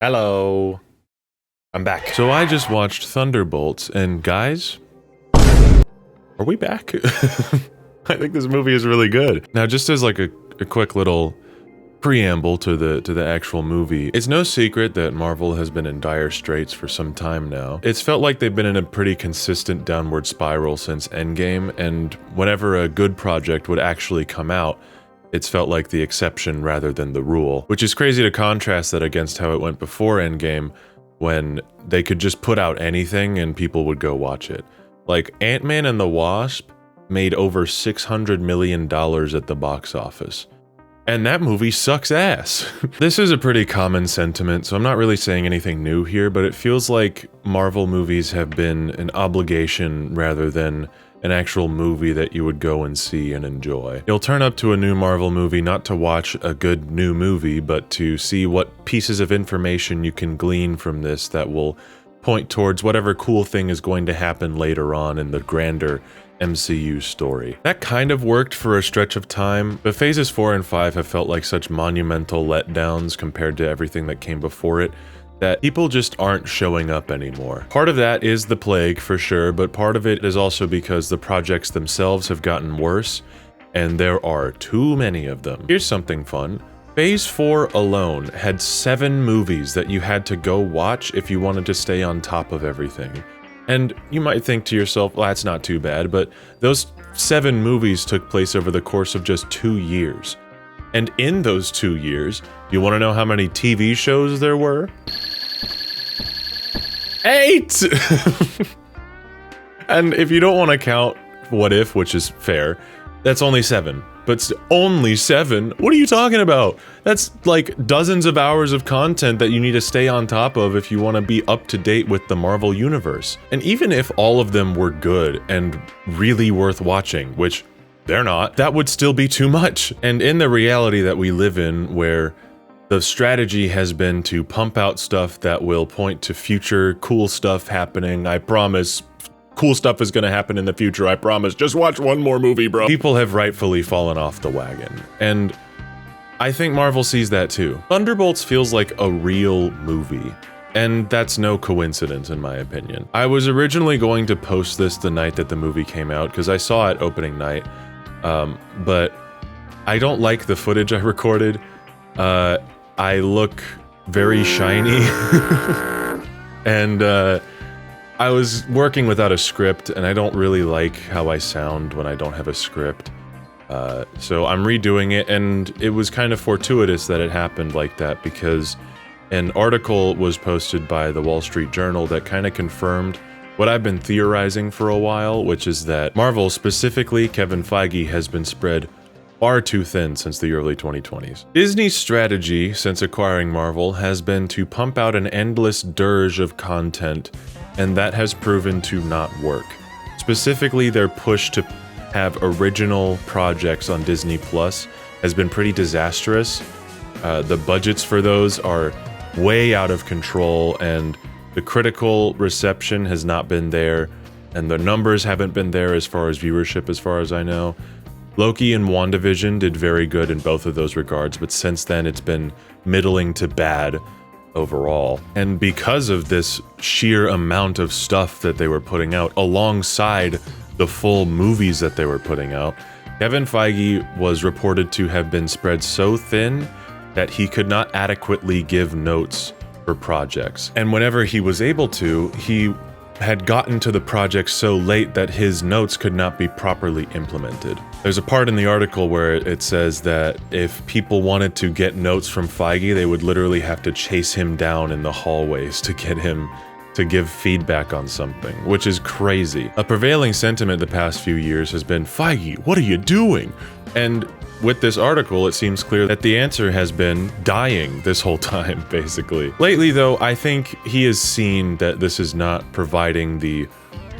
Hello. I'm back. So I just watched Thunderbolts, and guys, are we back? I think this movie is really good. Now, just as like a quick little preamble to the actual movie, it's no secret that Marvel has been in dire straits for some time now. It's felt like they've been in a pretty consistent downward spiral since Endgame, and whenever a good project would actually come out, it's felt like the exception rather than the rule, which is crazy to contrast that against how it went before Endgame, when they could just put out anything and people would go watch it. Like, Ant-Man and the Wasp made over $600 million at the box office. And that movie sucks ass. This is a pretty common sentiment, so I'm not really saying anything new here, but it feels like Marvel movies have been an obligation rather than an actual movie that you would go and see and enjoy. You'll turn up to a new Marvel movie not to watch a good new movie, but to see what pieces of information you can glean from this that will point towards whatever cool thing is going to happen later on in the grander MCU story. That kind of worked for a stretch of time, but phases 4 and 5 have felt like such monumental letdowns compared to everything that came before it, that people just aren't showing up anymore. Part of that is the plague, for sure, but part of it is also because the projects themselves have gotten worse, and there are too many of them. Here's something fun. Phase 4 alone had 7 movies that you had to go watch if you wanted to stay on top of everything. And you might think to yourself, well, that's not too bad, but those 7 movies took place over the course of just 2 years. And in those 2 years, you want to know how many TV shows there were? 8! And if you don't want to count What If, which is fair, that's only 7. But only 7? What are you talking about? That's like dozens of hours of content that you need to stay on top of if you want to be up to date with the Marvel Universe. And even if all of them were good and really worth watching, which they're not, that would still be too much. And in the reality that we live in, where the strategy has been to pump out stuff that will point to future cool stuff happening, I promise, cool stuff is gonna happen in the future, I promise, just watch one more movie, bro. People have rightfully fallen off the wagon, and I think Marvel sees that too. Thunderbolts feels like a real movie, and that's no coincidence in my opinion. I was originally going to post this the night that the movie came out, because I saw it opening night, but I don't like the footage I recorded. I look very shiny, and I was working without a script, and I don't really like how I sound when I don't have a script. So I'm redoing it, and it was kind of fortuitous that it happened like that, because an article was posted by the Wall Street Journal that kind of confirmed what I've been theorizing for a while, which is that Marvel, specifically Kevin Feige, has been spread far too thin since the early 2020s. Disney's strategy since acquiring Marvel has been to pump out an endless dirge of content, and that has proven to not work. Specifically, their push to have original projects on Disney Plus has been pretty disastrous. The budgets for those are way out of control, and the critical reception has not been there, and the numbers haven't been there as far as viewership, as far as I know. Loki and WandaVision did very good in both of those regards, but since then it's been middling to bad overall. And because of this sheer amount of stuff that they were putting out alongside the full movies that they were putting out, Kevin Feige was reported to have been spread so thin that he could not adequately give notes for projects. And whenever he was able to, he had gotten to the project so late that his notes could not be properly implemented. There's a part in the article where it says that if people wanted to get notes from Feige, they would literally have to chase him down in the hallways to get him to give feedback on something, which is crazy. A prevailing sentiment the past few years has been, Feige, what are you doing? And with this article, it seems clear that the answer has been dying this whole time, basically. Lately, though, I think he has seen that this is not providing the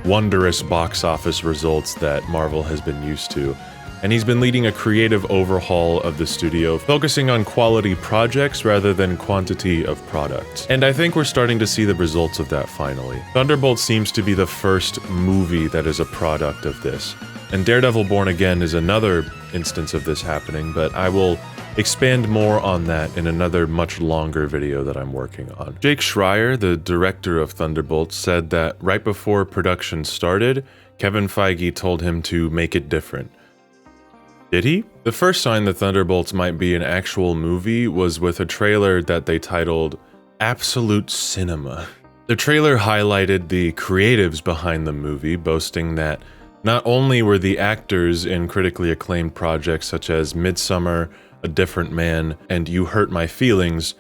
wondrous box office results that Marvel has been used to, and he's been leading a creative overhaul of the studio, focusing on quality projects rather than quantity of products. And I think we're starting to see the results of that finally. Thunderbolts seems to be the first movie that is a product of this, and Daredevil Born Again is another instance of this happening, but I will expand more on that in another much longer video that I'm working on. Jake Schreier, the director of Thunderbolts, said that right before production started, Kevin Feige told him to make it different. Did he? The first sign that Thunderbolts might be an actual movie was with a trailer that they titled Absolute Cinema. The trailer highlighted the creatives behind the movie, boasting that not only were the actors in critically acclaimed projects such as Midsommar, A Different Man, and You Hurt My Feelings,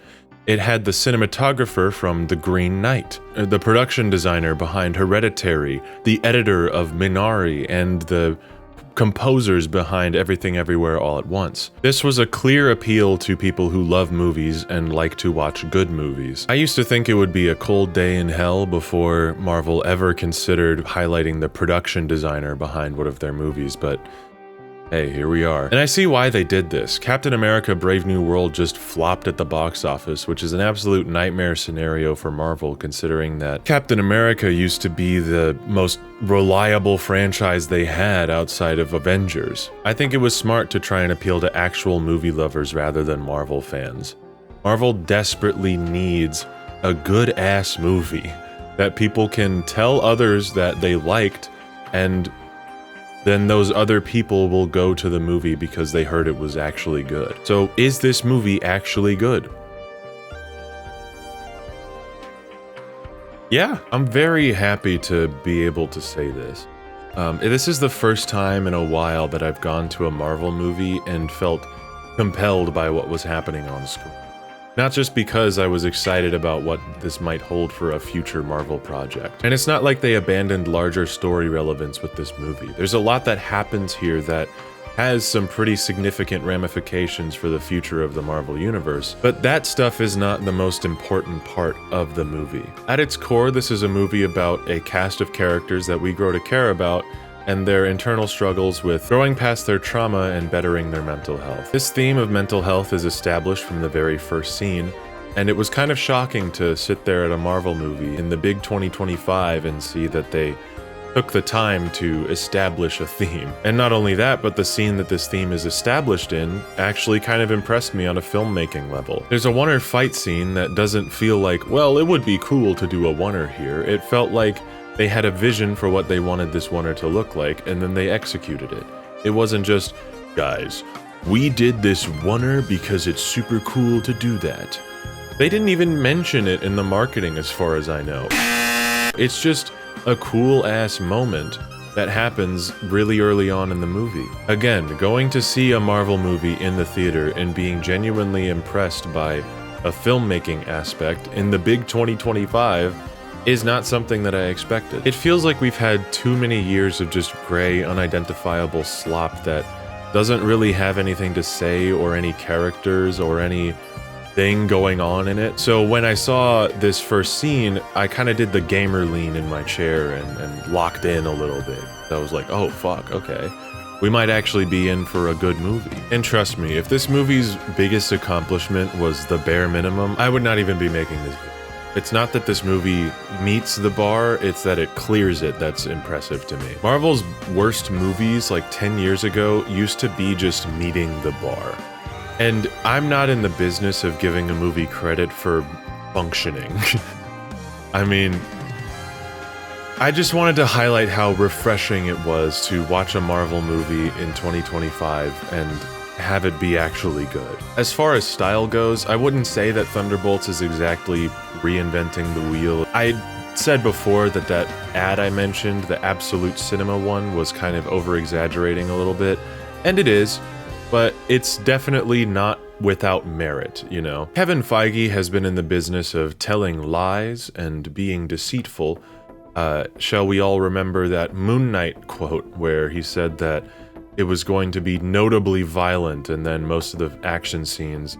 it had the cinematographer from The Green Knight, the production designer behind Hereditary, the editor of Minari, and the composers behind Everything Everywhere All at Once. This was a clear appeal to people who love movies and like to watch good movies. I used to think it would be a cold day in hell before Marvel ever considered highlighting the production designer behind one of their movies, but hey, here we are. And I see why they did this. Captain America: Brave New World just flopped at the box office, which is an absolute nightmare scenario for Marvel, considering that Captain America used to be the most reliable franchise they had outside of Avengers. I think it was smart to try and appeal to actual movie lovers rather than Marvel fans. Marvel desperately needs a good-ass movie that people can tell others that they liked, and then those other people will go to the movie because they heard it was actually good. So, is this movie actually good? Yeah, I'm very happy to be able to say this. This is the first time in a while that I've gone to a Marvel movie and felt compelled by what was happening on screen. Not just because I was excited about what this might hold for a future Marvel project. And it's not like they abandoned larger story relevance with this movie. There's a lot that happens here that has some pretty significant ramifications for the future of the Marvel Universe, but that stuff is not the most important part of the movie. At its core, this is a movie about a cast of characters that we grow to care about and their internal struggles with growing past their trauma and bettering their mental health. This theme of mental health is established from the very first scene, and it was kind of shocking to sit there at a Marvel movie in the big 2025 and see that they took the time to establish a theme. And not only that, but the scene that this theme is established in actually kind of impressed me on a filmmaking level. There's a Wonder fight scene that doesn't feel like, well, it would be cool to do a Wonder here. It felt like they had a vision for what they wanted this Wonder to look like, and then they executed it. It wasn't just, guys, we did this Wonder because it's super cool to do that. They didn't even mention it in the marketing as far as I know. It's just a cool-ass moment that happens really early on in the movie. Again, going to see a Marvel movie in the theater and being genuinely impressed by a filmmaking aspect in the big 2025 is not something that I expected. It feels like we've had too many years of just gray, unidentifiable slop that doesn't really have anything to say or any characters or any thing going on in it. So when I saw this first scene, I kind of did the gamer lean in my chair and locked in a little bit. I was like, oh fuck, okay. We might actually be in for a good movie. And trust me, if this movie's biggest accomplishment was the bare minimum, I would not even be making this video. It's not that this movie meets the bar, it's that it clears it that's impressive to me. Marvel's worst movies, like 10 years ago, used to be just meeting the bar. And I'm not in the business of giving a movie credit for functioning. I mean, I just wanted to highlight how refreshing it was to watch a Marvel movie in 2025 and have it be actually good. As far as style goes, I wouldn't say that Thunderbolts is exactly reinventing the wheel. I said before that that ad I mentioned, the Absolute Cinema one, was kind of over-exaggerating a little bit, and it is, but it's definitely not without merit, you know? Kevin Feige has been in the business of telling lies and being deceitful. Shall we all remember that Moon Knight quote where he said that it was going to be notably violent, and then most of the action scenes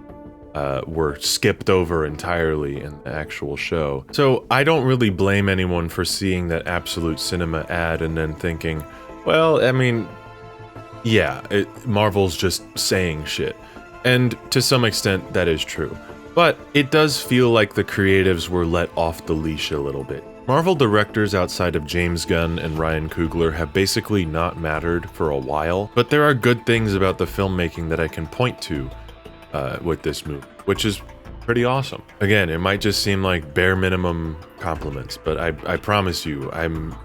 were skipped over entirely in the actual show. So I don't really blame anyone for seeing that Absolute Cinema ad and then thinking, well, I mean, yeah, Marvel's just saying shit. And to some extent, that is true. But it does feel like the creatives were let off the leash a little bit. Marvel directors outside of James Gunn and Ryan Coogler have basically not mattered for a while, but there are good things about the filmmaking that I can point to. with this movie, which is pretty awesome. Again, it might just seem like bare minimum compliments, but I promise you, I'm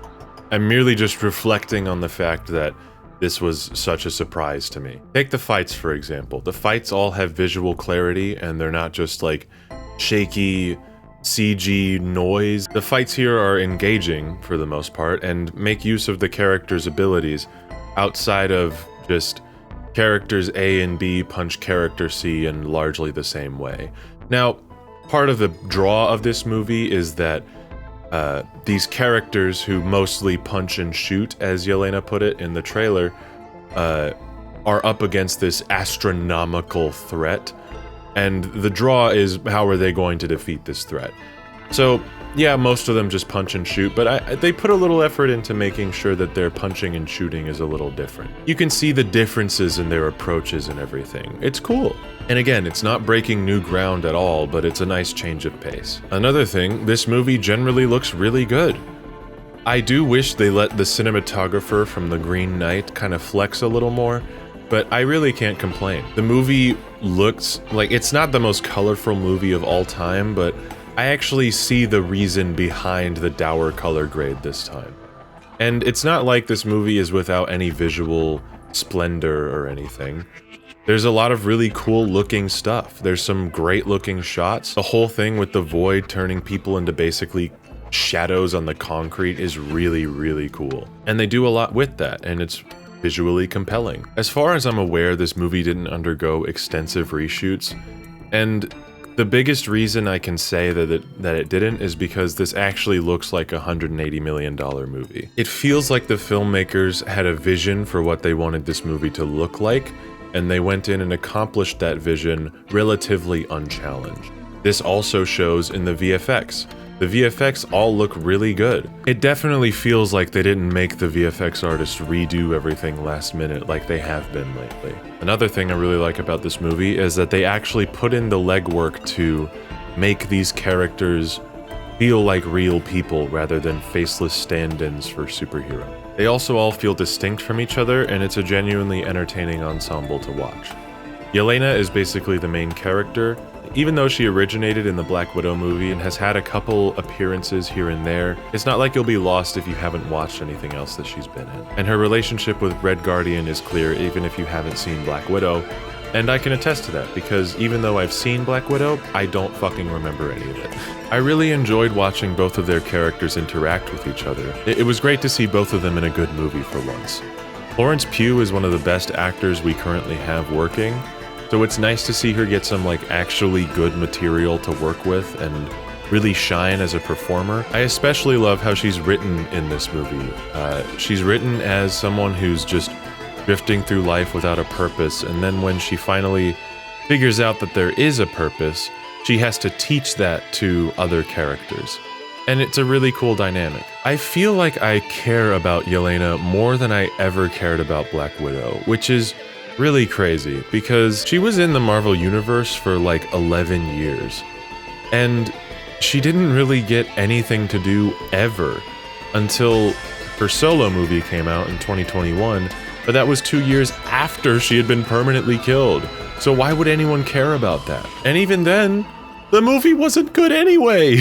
merely just reflecting on the fact that this was such a surprise to me. Take the fights, for example. The fights all have visual clarity, and they're not just like shaky CG noise. The fights here are engaging for the most part and make use of the characters' abilities outside of just characters A and B punch character C in largely the same way. Now, part of the draw of this movie is that these characters who mostly punch and shoot, as Yelena put it in the trailer, are up against this astronomical threat. And the draw is, how are they going to defeat this threat? So, yeah, most of them just punch and shoot, but they put a little effort into making sure that their punching and shooting is a little different. You can see the differences in their approaches and everything. It's cool. And again, it's not breaking new ground at all, but it's a nice change of pace. Another thing, this movie generally looks really good. I do wish they let the cinematographer from The Green Knight kind of flex a little more, but I really can't complain. The movie looks like it's not the most colorful movie of all time, but I actually see the reason behind the dour color grade this time. And it's not like this movie is without any visual splendor or anything. There's a lot of really cool looking stuff. There's some great looking shots. The whole thing with the void turning people into basically shadows on the concrete is really, really cool. And they do a lot with that, and it's visually compelling. As far as I'm aware, this movie didn't undergo extensive reshoots, and the biggest reason I can say that it didn't is because this actually looks like a $180 million movie. It feels like the filmmakers had a vision for what they wanted this movie to look like, and they went in and accomplished that vision relatively unchallenged. This also shows in the VFX. The VFX all look really good. It definitely feels like they didn't make the VFX artists redo everything last minute like they have been lately. Another thing I really like about this movie is that they actually put in the legwork to make these characters feel like real people rather than faceless stand-ins for superheroes. They also all feel distinct from each other, and it's a genuinely entertaining ensemble to watch. Yelena is basically the main character. Even though she originated in the Black Widow movie and has had a couple appearances here and there, it's not like you'll be lost if you haven't watched anything else that she's been in. And her relationship with Red Guardian is clear even if you haven't seen Black Widow, and I can attest to that, because even though I've seen Black Widow, I don't fucking remember any of it. I really enjoyed watching both of their characters interact with each other. It was great to see both of them in a good movie for once. Florence Pugh is one of the best actors we currently have working, so it's nice to see her get some actually good material to work with and really shine as a performer. I especially love how she's written in this movie. She's written as someone who's just drifting through life without a purpose, and then when she finally figures out that there is a purpose, she has to teach that to other characters. And it's a really cool dynamic. I feel like I care about Yelena more than I ever cared about Black Widow, which is really crazy, because she was in the Marvel Universe for 11 years, and she didn't really get anything to do ever until her solo movie came out in 2021, but that was 2 years after she had been permanently killed, so why would anyone care about that? And even then, the movie wasn't good anyway!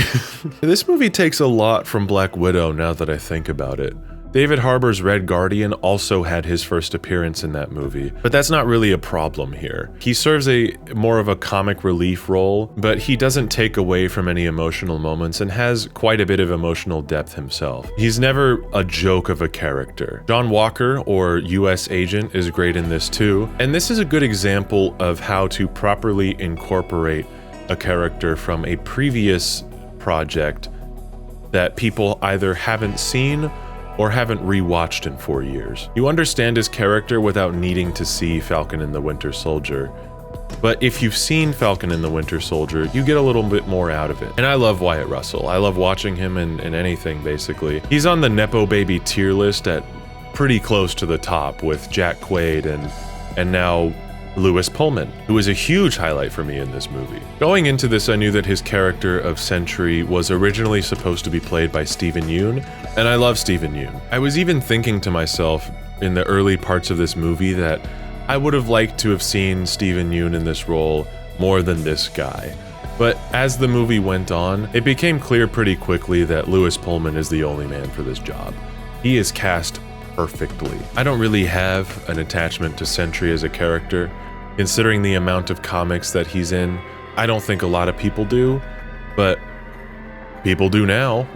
This movie takes a lot from Black Widow now that I think about it. David Harbour's Red Guardian also had his first appearance in that movie, but that's not really a problem here. He serves more of a comic relief role, but he doesn't take away from any emotional moments and has quite a bit of emotional depth himself. He's never a joke of a character. John Walker, or US Agent, is great in this too, and this is a good example of how to properly incorporate a character from a previous project that people either haven't seen or haven't rewatched in 4 years. You understand his character without needing to see Falcon and the Winter Soldier, but if you've seen Falcon and the Winter Soldier, you get a little bit more out of it. And I love Wyatt Russell. I love watching him in anything, basically. He's on the Nepo Baby tier list at pretty close to the top with Jack Quaid and now Lewis Pullman, who was a huge highlight for me in this movie. Going into this, I knew that his character of Sentry was originally supposed to be played by Steven Yeun, and I love Steven Yeun. I was even thinking to myself in the early parts of this movie that I would have liked to have seen Steven Yeun in this role more than this guy. But as the movie went on, it became clear pretty quickly that Lewis Pullman is the only man for this job. He is cast perfectly. I don't really have an attachment to Sentry as a character. Considering the amount of comics that he's in, I don't think a lot of people do, but people do now.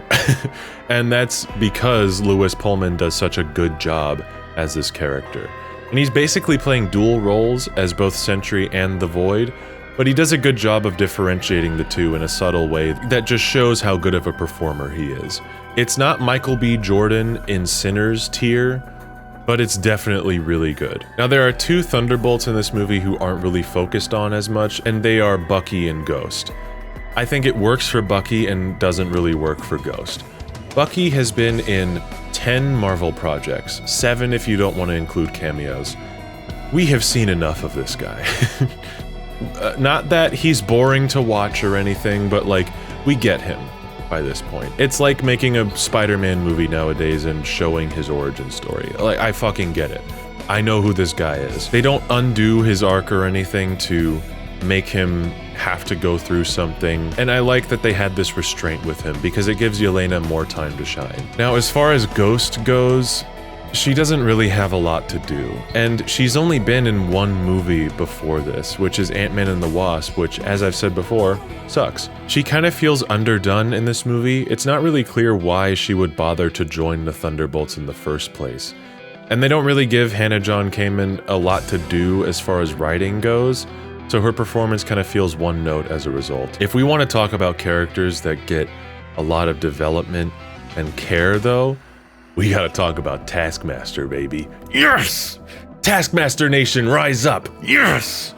And that's because Lewis Pullman does such a good job as this character. And he's basically playing dual roles as both Sentry and the Void, but he does a good job of differentiating the two in a subtle way that just shows how good of a performer he is. It's not Michael B. Jordan in Sinners tier, but it's definitely really good. Now, there are two Thunderbolts in this movie who aren't really focused on as much, and they are Bucky and Ghost. I think it works for Bucky and doesn't really work for Ghost. Bucky has been in 10 Marvel projects, 7 if you don't want to include cameos. We have seen enough of this guy. Not that he's boring to watch or anything, but like, we get him by this point. It's like making a Spider-Man movie nowadays and showing his origin story. Like, I fucking get it. I know who this guy is. They don't undo his arc or anything to make him have to go through something, and I like that they had this restraint with him because it gives Yelena more time to shine. Now, as far as Ghost goes, she doesn't really have a lot to do, and she's only been in one movie before this, which is Ant-Man and the Wasp, which, as I've said before, sucks. She kind of feels underdone in this movie. It's not really clear why she would bother to join the Thunderbolts in the first place. And they don't really give Hannah John Kamen a lot to do as far as writing goes, so her performance kind of feels one note as a result. If we want to talk about characters that get a lot of development and care, though, we gotta talk about Taskmaster, baby. Yes! Taskmaster Nation, rise up! Yes!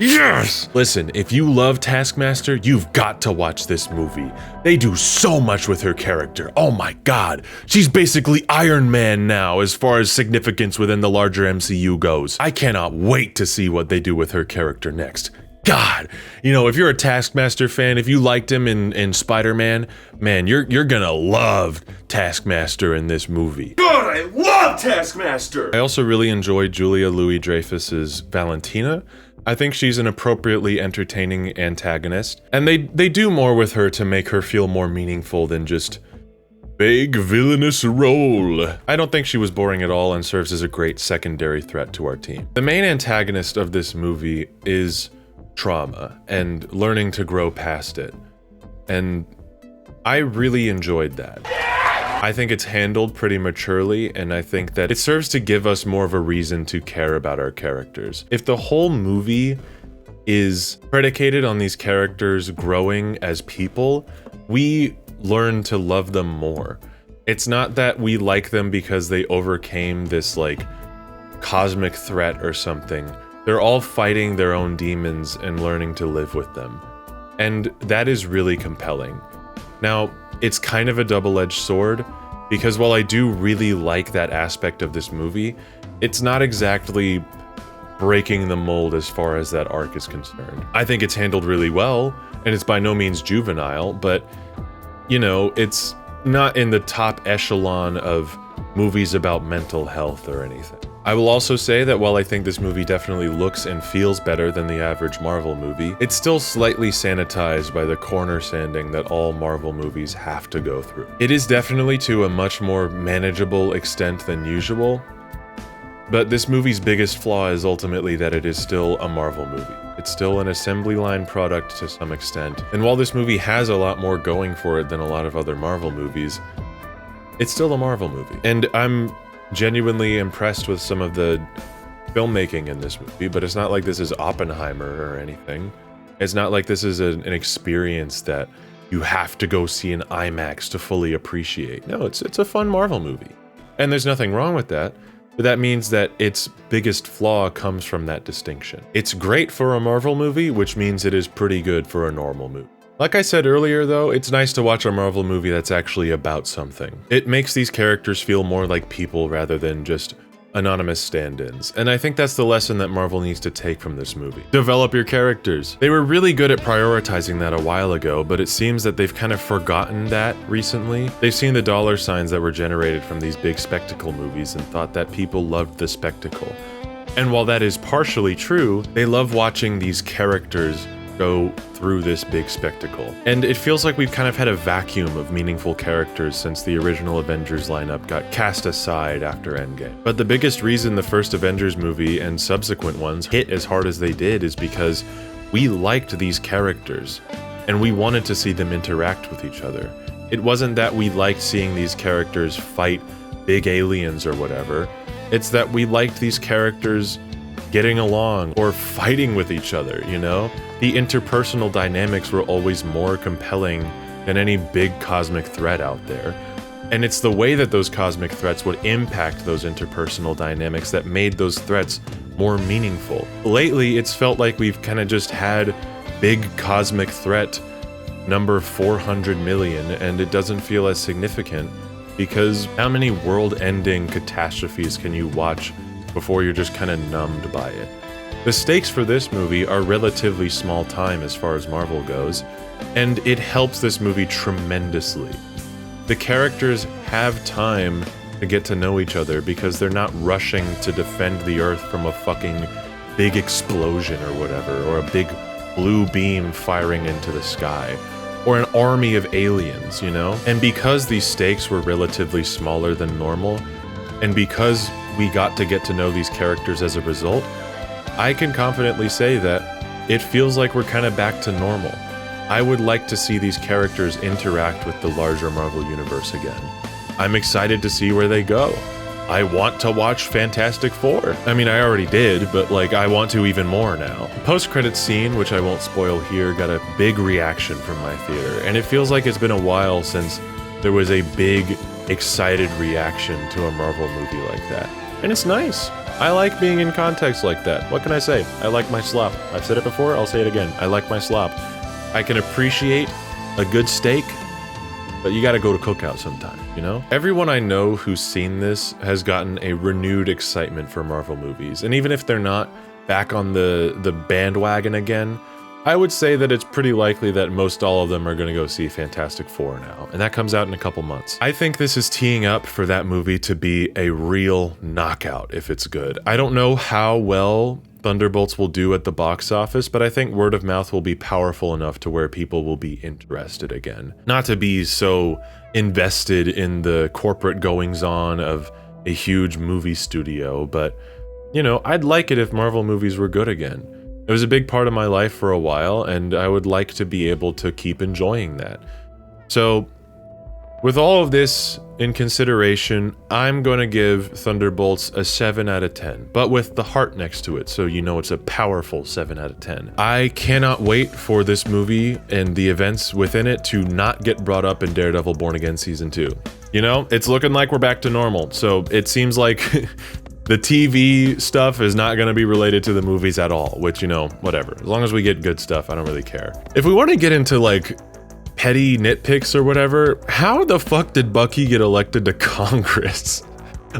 Yes! Listen, if you love Taskmaster, you've got to watch this movie. They do so much with her character. Oh my god. She's basically Iron Man now as far as significance within the larger MCU goes. I cannot wait to see what they do with her character next. God, you know, if you're a Taskmaster fan, if you liked him in Spider-Man, man, you're gonna love Taskmaster in this movie. God, I love Taskmaster! I also really enjoyed Julia Louis-Dreyfus's Valentina. I think she's an appropriately entertaining antagonist, and they do more with her to make her feel more meaningful than just big villainous role. I don't think she was boring at all and serves as a great secondary threat to our team. The main antagonist of this movie is trauma and learning to grow past it, and I really enjoyed that. I think it's handled pretty maturely, and I think that it serves to give us more of a reason to care about our characters. If the whole movie is predicated on these characters growing as people, we learn to love them more. It's not that we like them because they overcame this like cosmic threat or something. They're all fighting their own demons and learning to live with them. And that is really compelling. Now, it's kind of a double-edged sword, because while I do really like that aspect of this movie, it's not exactly breaking the mold as far as that arc is concerned. I think it's handled really well, and it's by no means juvenile, but, you know, it's not in the top echelon of movies about mental health or anything. I will also say that while I think this movie definitely looks and feels better than the average Marvel movie, it's still slightly sanitized by the corner sanding that all Marvel movies have to go through. It is definitely to a much more manageable extent than usual, but this movie's biggest flaw is ultimately that it is still a Marvel movie. It's still an assembly line product to some extent, and while this movie has a lot more going for it than a lot of other Marvel movies, it's still a Marvel movie. And I'm genuinely impressed with some of the filmmaking in this movie, but it's not like this is Oppenheimer or anything. It's not like this is an experience that you have to go see in IMAX to fully appreciate. No, it's a fun Marvel movie. And there's nothing wrong with that, but that means that its biggest flaw comes from that distinction. It's great for a Marvel movie, which means it is pretty good for a normal movie. Like I said earlier though, it's nice to watch a Marvel movie that's actually about something. It makes these characters feel more like people rather than just anonymous stand-ins, and I think that's the lesson that Marvel needs to take from this movie. Develop your characters. They were really good at prioritizing that a while ago, but it seems that they've kind of forgotten that recently. They've seen the dollar signs that were generated from these big spectacle movies and thought that people loved the spectacle. And while that is partially true, they love watching these characters go through this big spectacle. And it feels like we've kind of had a vacuum of meaningful characters since the original Avengers lineup got cast aside after Endgame. But the biggest reason the first Avengers movie and subsequent ones hit as hard as they did is because we liked these characters, and we wanted to see them interact with each other. It wasn't that we liked seeing these characters fight big aliens or whatever. It's that we liked these characters getting along or fighting with each other, you know? The interpersonal dynamics were always more compelling than any big cosmic threat out there. And it's the way that those cosmic threats would impact those interpersonal dynamics that made those threats more meaningful. Lately, it's felt like we've kind of just had big cosmic threat number 400 million, and it doesn't feel as significant because how many world-ending catastrophes can you watch before you're just kind of numbed by it? The stakes for this movie are relatively small time as far as Marvel goes, and it helps this movie tremendously. The characters have time to get to know each other because they're not rushing to defend the Earth from a fucking big explosion or whatever, or a big blue beam firing into the sky, or an army of aliens, you know? And because these stakes were relatively smaller than normal, and because we got to get to know these characters as a result, I can confidently say that it feels like we're kind of back to normal. I would like to see these characters interact with the larger Marvel Universe again. I'm excited to see where they go. I want to watch Fantastic Four. I mean, I already did, but like, I want to even more now. The post-credits scene, which I won't spoil here, got a big reaction from my theater, and it feels like it's been a while since there was a big, excited reaction to a Marvel movie like that. And it's nice. I like being in context like that. What can I say? I like my slop. I've said it before, I'll say it again. I like my slop. I can appreciate a good steak, but you gotta go to Cookout sometime, you know? Everyone I know who's seen this has gotten a renewed excitement for Marvel movies, and even if they're not back on the bandwagon again, I would say that it's pretty likely that most all of them are gonna go see Fantastic Four now, and that comes out in a couple months. I think this is teeing up for that movie to be a real knockout if it's good. I don't know how well Thunderbolts will do at the box office, but I think word of mouth will be powerful enough to where people will be interested again. Not to be so invested in the corporate goings-on of a huge movie studio, but, you know, I'd like it if Marvel movies were good again. It was a big part of my life for a while, and I would like to be able to keep enjoying that. So, with all of this in consideration, I'm gonna give Thunderbolts a 7 out of 10, but with the heart next to it, so you know it's a powerful 7 out of 10. I cannot wait for this movie and the events within it to not get brought up in Daredevil Born Again Season 2. You know, it's looking like we're back to normal, so it seems like the TV stuff is not gonna be related to the movies at all, which, you know, whatever. As long as we get good stuff, I don't really care. If we want to get into, like, petty nitpicks or whatever, how the fuck did Bucky get elected to Congress?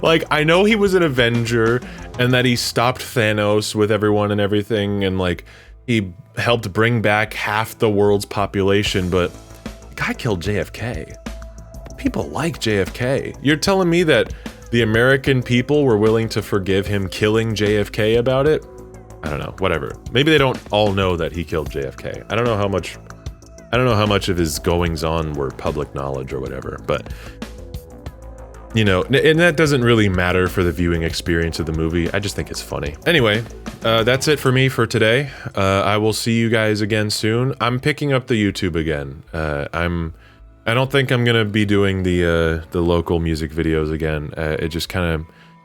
Like, I know he was an Avenger and that he stopped Thanos with everyone and everything, and like, he helped bring back half the world's population, but the guy killed JFK. People like JFK. You're telling me that the American people were willing to forgive him killing JFK about it? I don't know, whatever. Maybe they don't all know that he killed JFK. I don't know how much of his goings-on were public knowledge or whatever, but, you know, and that doesn't really matter for the viewing experience of the movie. I just think it's funny. Anyway, that's it for me for today. I will see you guys again soon. I'm picking up the YouTube again. I don't think I'm gonna be doing the local music videos again. It just I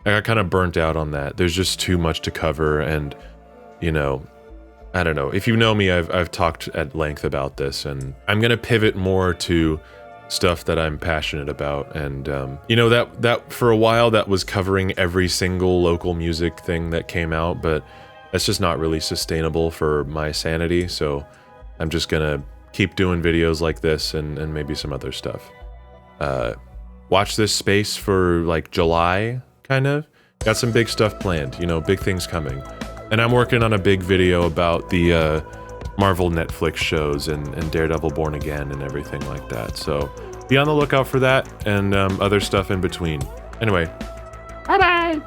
got kind of burnt out on that. There's just too much to cover, and, you know, I don't know. If you know me, I've talked at length about this, and I'm gonna pivot more to stuff that I'm passionate about. And you know, that for a while that was covering every single local music thing that came out, but that's just not really sustainable for my sanity. So I'm just gonna keep doing videos like this and maybe some other stuff. Watch this space for like July, kind of. Got some big stuff planned, you know, big things coming. And I'm working on a big video about the Marvel Netflix shows and Daredevil Born Again and everything like that. So be on the lookout for that and other stuff in between. Anyway, bye-bye!